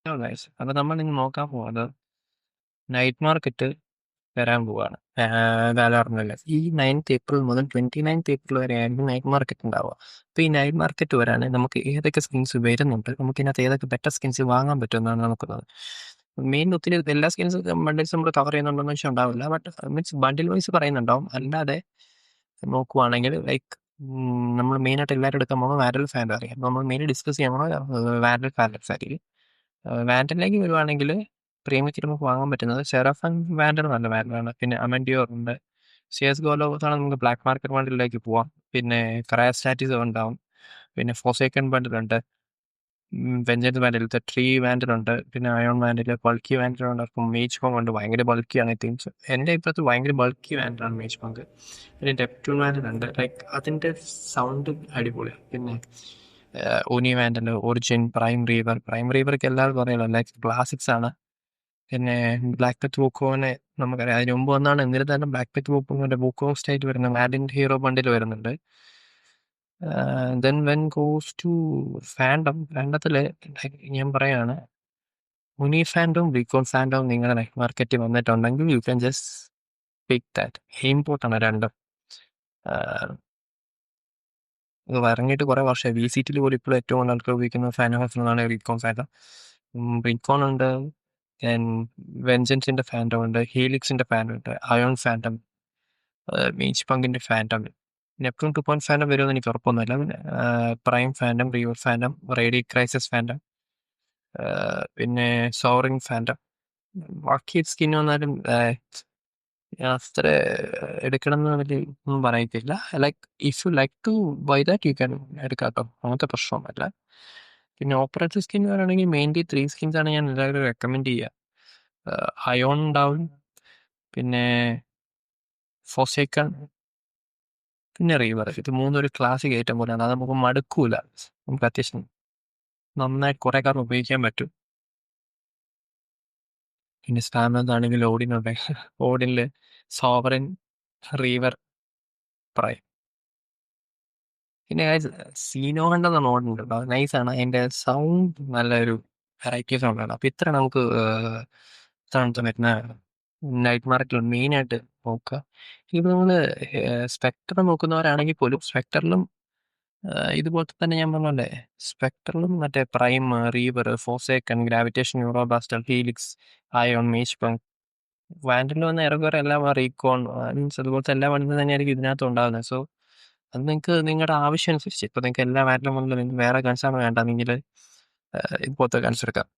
Guys അപ്പോൾ നമ്മൾ ഇന്ന് നോക്കാൻ പോകുന്നത് നൈറ്റ് മാർക്കറ്റ് വരാൻ പോവാണ്. വാലോറണ്ടിൽ ഈ 9th ഏപ്രിൽ മുതൽ 29th ഏപ്രിൽ വരെ ആയിരിക്കും നൈറ്റ് മാർക്കറ്റ് ഉണ്ടാവുക. അപ്പോൾ ഈ നൈറ്റ് മാർക്കറ്റ് വരാണെങ്കിൽ നമുക്ക് ഏതൊക്കെ സ്കിൻസ് വരുന്നുണ്ട്, നമുക്കിതിനകത്ത് ഏതൊക്കെ ബെറ്റർ സ്കിൻസ് വാങ്ങാൻ പറ്റുമെന്നാണ് നോക്കുന്നത്. മെയിൻ ഒത്തിരി എല്ലാ സ്കിൻസ് ബണ്ടിൽസ് നമ്മൾ കവർ ചെയ്യുന്നുണ്ടെന്ന് വെച്ചാൽ ഉണ്ടാവില്ല, ബട്ട് മീൻസ് ബണ്ടിൽ വൈസ് പറയുന്നുണ്ടാവും. അല്ലാതെ നോക്കുവാണെങ്കിൽ ലൈക്ക് നമ്മൾ മെയിനായിട്ട് എല്ലാവരും എടുക്കാൻ പോകുമ്പോൾ വാരൽ ഫാൻഡ് അറിയാം. നമ്മൾ മെയിൻ ഡിസ്കസ് ചെയ്യാൻ പോകുന്നത് വാരൽ ഫാൻഡക്സ് ആയിരിക്കും. വാൻഡലിലേക്ക് വരുവാണെങ്കിൽ പ്രീമിയത്തിൽ നമുക്ക് വാങ്ങാൻ പറ്റുന്നത് സെറാഫൻ വാൻഡൽ നല്ല വാൻഡലാണ്. പിന്നെ അമൻഡിയോർ ഉണ്ട്. സിയസ് ഗോലോസാണ് നമുക്ക് ബ്ലാക്ക് മാർക്കറ്റ് ബണ്ടിലേക്ക് പോവാം. പിന്നെ ക്രയാസ്റ്റാറ്റിസ് ഉണ്ടാവും. പിന്നെ ഫോസേക്കൻ ബണ്ടിലുണ്ട്. Vengeance വാൻഡലിലത്തെ tree വാൻഡലുണ്ട്. പിന്നെ അയോൺ വാൻഡൽ, ബൾക്കി വാൻഡലുണ്ട്. അപ്പം മേജ് പങ്ക് ഉണ്ട്, ഭയങ്കര ബൾക്കിയാണ്. ഐ തിങ്ക്സ് എൻ്റെ ഇപ്പോഴത്തെ ഭയങ്കര ബൾക്കി വാൻഡലാണ് മേജ് പങ്ക്. പിന്നെ ഡെപ്റ്റ്യൂൺ വാൻഡലുണ്ട്, ലൈക്ക് അതിൻ്റെ സൗണ്ട് അടിപൊളിയാണ്. പിന്നെ ഊനി വാൻഡൽ, ഒറിജിൻ, പ്രൈം റീവർക്ക് എല്ലാവർക്കും അറിയാലോ, ലൈക്ക് ക്ലാസിക്സ് ആണ്. പിന്നെ ബ്ലാക്ക് പെത്ത് വൂക്കോനെ നമുക്കറിയാം, അതിന് മുമ്പ് വന്നാണ്. എന്നിരുന്നാലും ബ്ലാക്ക് പെത്ത് വൂക്കോന്റെ വൂക്കോ സ്റ്റേറ്റ് വരുന്ന വാഡിൻ്റെ ഹീറോ ബണ്ടിൽ വരുന്നുണ്ട്. ദെൻ വെൻ ഗോസ് ടു ഫാൻഡത്തിൽ ഞാൻ പറയാണ്, ഉനി ഫാൻഡും റീകോൺ ഫാൻഡും നിങ്ങളുടെ നൈറ്റ് മാർക്കറ്റിൽ വന്നിട്ടുണ്ടെങ്കിൽ you can just pick that. ഇമ്പോർട്ടാണ് രണ്ടും. ഇത് ഇറങ്ങിയിട്ട് കുറേ വർഷമായി. വി സി ടിയിൽ പോലും ഇപ്പോൾ ഏറ്റവും കൂടുതൽ ആൾക്കാർ ഉപയോഗിക്കുന്ന ഫാൻ ഹൗസ് എന്നാണ് റീകോൺ ഫാൻഡം. റീകോൺ ഉണ്ട്, വെഞ്ചൻസിന്റെ ഫാൻഡം ഉണ്ട്, ഹീലിക്സിന്റെ ഫാൻഡം ഉണ്ട്, അയോൺ ഫാൻഡം, മീച്ച് പങ്കിന്റെ ഫാൻഡം, നെപ്റ്റ്യൂൺ 2 ഫാൻഡം വരുമെന്ന് എനിക്ക് ഉറപ്പൊന്നുമില്ല. Prime fandom, river fandom, ready crisis fandom, പിന്നെ സോറിങ് ഫാൻഡം. ബാക്കി സ്കിൻ വന്നാലും അത്ര എടുക്കണം എന്ന് വലിയ ഒന്നും പറയത്തില്ല. Like if you like to buy that you can എടുക്കാട്ടോ, അങ്ങനത്തെ പ്രശ്നമൊന്നുമല്ല. പിന്നെ ഓപ്പറേറ്റീവ് സ്കിൻ പറയുകയാണെങ്കിൽ മെയിൻലി 3 സ്കിൻസ് ആണ് ഞാൻ എല്ലാവരും റെക്കമെൻഡ് ചെയ്യുക. അയോൺ ഉണ്ടാവും, പിന്നെ ഫോസേക്കൺ, പിന്നെ റീവർ. ഇത് മൂന്നൊരു ക്ലാസിക് ഐറ്റം പോലെയാണ്. അത് നമുക്ക് മടുക്കൂല, നമുക്ക് അത്യാവശ്യം നന്നായി കുറേ കാലം ഉപയോഗിക്കാൻ പറ്റും. പിന്നെ സ്റ്റാമിനാണെങ്കിൽ ഓഡിനുണ്ട്. ഓഡിനിൽ സോവറിൻ, റീവർ, പ്രൈം. പിന്നെ സീനോ ഹണ്ടെന്ന് ഓടുന്നുണ്ട് കേട്ടോ, നൈസാണ്. അതിൻ്റെ സൗണ്ട് നല്ലൊരു വെറൈറ്റി സൗണ്ടാണ്. അപ്പോൾ ഇത്ര നമുക്ക് ഇത്ര വരുന്ന നൈറ്റ് മാർക്കറ്റിൽ മെയിനായിട്ട് നോക്കുക. ഇപ്പോൾ നമ്മൾ സ്പെക്ട്രം നോക്കുന്നവരാണെങ്കിൽ പോലും സ്പെക്ടറിലും ഇതുപോലത്തെ തന്നെ ഞാൻ പറഞ്ഞല്ലേ, സ്പെക്ട്രലും മറ്റേ പ്രൈം, റീവർ, ഫോസേക്കൺ, ഗ്രാവിറ്റേഷൻ, യൂറോബാസ്റ്റർ, ഹീലിക്സ്, അയോൺ, മേജ് പങ്ക്, വാൻഡലിൽ വന്ന ഇറങ്ങുന്ന എല്ലാം റീകോൺ മീൻസ് അതുപോലത്തെ എല്ലാ വണ്ടിയും തന്നെയായിരിക്കും ഇതിനകത്ത് ഉണ്ടാകുന്നത്. സോ അത് നിങ്ങൾക്ക് നിങ്ങളുടെ ആവശ്യം അനുസരിച്ച്, ഇപ്പോൾ നിങ്ങൾക്ക് എല്ലാ വാൻഡിലും വന്നില്ല, നിങ്ങൾക്ക് വേറെ ഗൺസാണ് വേണ്ടെങ്കിൽ ഇതുപോലത്തെ ഗൺസ് എടുക്കാം.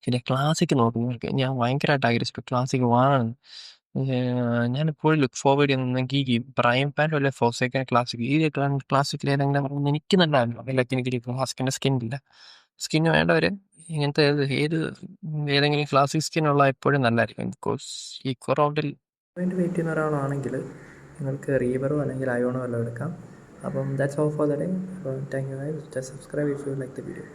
പിന്നെ ക്ലാസിക് നോക്കുന്നവർക്ക് ഞാൻ ഭയങ്കരമായിട്ട് ആഗ്രഹിച്ചു ക്ലാസിക് വാങ്ങണം. ഞാൻ എപ്പോഴും ലുക്ക് ഫോർവേഡ് ചെയ്യുന്നെങ്കിൽ ഈ പ്രൈം പാൻറ് അല്ലെ ഫോസേക്കൻ ക്ലാസിക്, ഈ ക്ലാസിക്കിൽ ഏതെങ്കിലും എനിക്ക് നല്ല ലൈക്ക് എനിക്ക് ക്ലാസിക്കിൻ്റെ സ്കിൻ ഇല്ല. സ്കിൻ വേണ്ടവർ ഇങ്ങനത്തെ ഏതെങ്കിലും ക്ലാസിക് സ്കിന്നുള്ള എപ്പോഴും നല്ലതായിരിക്കും. ബിക്കോസ് ഈ റൗണ്ടിൽ വേണ്ടി വെയിറ്റ് ചെയ്യുന്ന ഒരാളാണെങ്കിൽ നിങ്ങൾക്ക് റീവറോ അല്ലെങ്കിൽ അയോണോ വല്ലതും എടുക്കാം. അപ്പം that's all for the day. അപ്പം thank you guys. Just subscribe if you like the video.